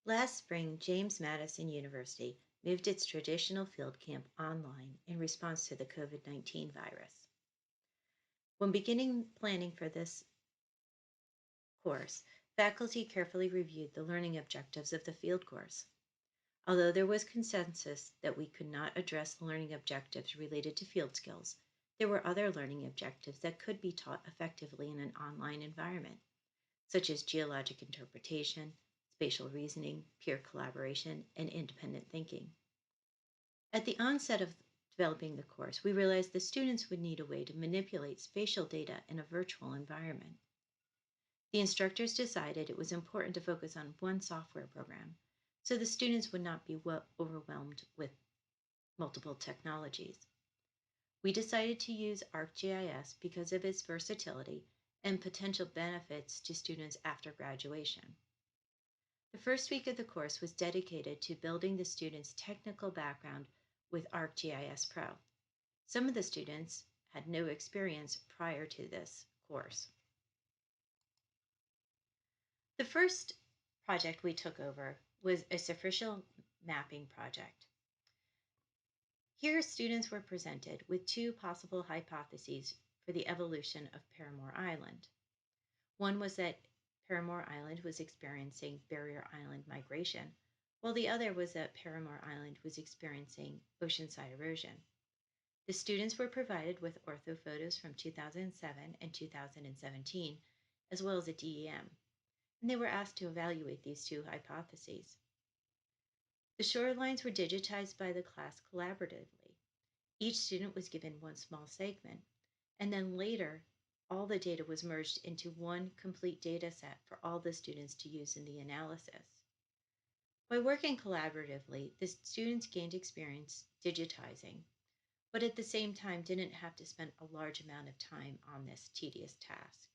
Last spring, James Madison University moved its traditional field camp online in response to the COVID-19 virus. When beginning planning for this course, faculty carefully reviewed the learning objectives of the field course. Although there was consensus that we could not address the learning objectives related to field skills, there were other learning objectives that could be taught effectively in an online environment, such as geologic interpretation, spatial reasoning, peer collaboration, and independent thinking. At the onset of developing the course, we realized the students would need a way to manipulate spatial data in a virtual environment. The instructors decided it was important to focus on one software program so the students would not be overwhelmed with multiple technologies. We decided to use ArcGIS because of its versatility and potential benefits to students after graduation. The first week of the course was dedicated to building the students' technical background with ArcGIS Pro. Some of the students had no experience prior to this course. The first project we took over was a superficial mapping project. Here, students were presented with two possible hypotheses for the evolution of Paramore Island. One was that Paramore Island was experiencing barrier island migration, while the other was that Paramore Island was experiencing oceanside erosion. The students were provided with orthophotos from 2007 and 2017, as well as a DEM, and they were asked to evaluate these two hypotheses. The shorelines were digitized by the class collaboratively. Each student was given one small segment, and then later, all the data was merged into one complete data set for all the students to use in the analysis. By working collaboratively, the students gained experience digitizing, but at the same time didn't have to spend a large amount of time on this tedious task.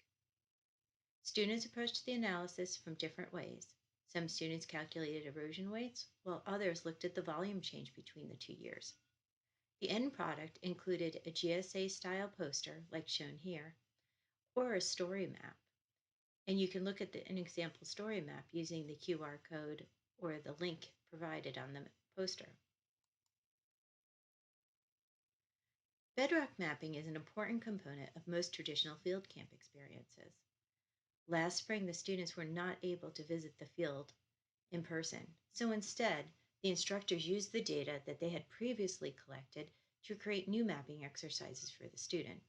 Students approached the analysis from different ways. Some students calculated erosion weights, while others looked at the volume change between the 2 years. The end product included a GSA style poster, like shown here, or a story map. And you can look at an example story map using the QR code or the link provided on the poster. Bedrock mapping is an important component of most traditional field camp experiences. Last spring, the students were not able to visit the field in person, so instead, the instructors used the data that they had previously collected to create new mapping exercises for the student.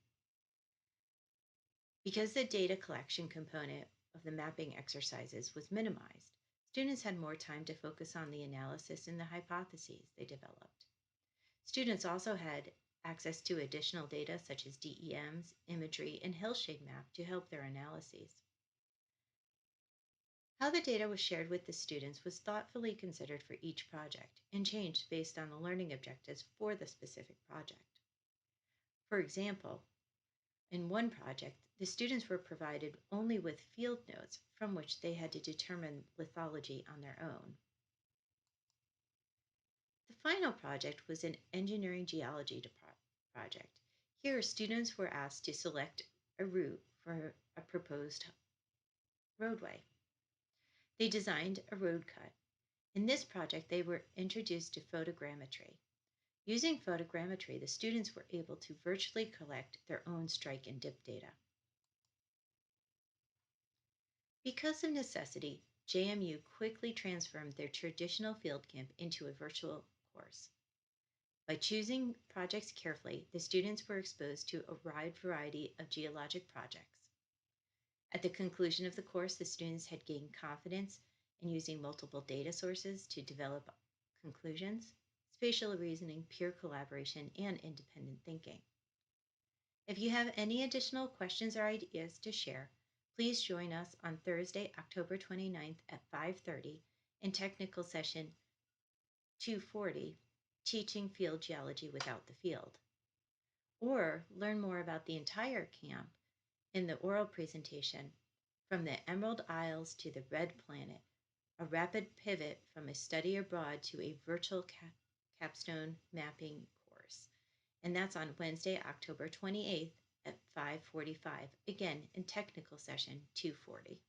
Because the data collection component of the mapping exercises was minimized, students had more time to focus on the analysis and the hypotheses they developed. Students also had access to additional data such as DEMs, imagery, and hillshade map to help their analyses. How the data was shared with the students was thoughtfully considered for each project and changed based on the learning objectives for the specific project. For example, in one project, the students were provided only with field notes from which they had to determine lithology on their own. The final project was an engineering geology project. Here, students were asked to select a route for a proposed roadway. They designed a road cut. In this project, they were introduced to photogrammetry. Using photogrammetry, the students were able to virtually collect their own strike and dip data. Because of necessity, JMU quickly transformed their traditional field camp into a virtual course. By choosing projects carefully, the students were exposed to a wide variety of geologic projects. At the conclusion of the course, the students had gained confidence in using multiple data sources to develop conclusions, spatial reasoning, peer collaboration, and independent thinking. If you have any additional questions or ideas to share, please join us on Thursday, October 29th at 5:30 in technical session 240, Teaching Field Geology Without the Field. Or learn more about the entire camp in the oral presentation, From the Emerald Isles to the Red Planet, a rapid pivot from a study abroad to a virtual capstone mapping course. And that's on Wednesday, October 28th at 5:45, again in technical session 240.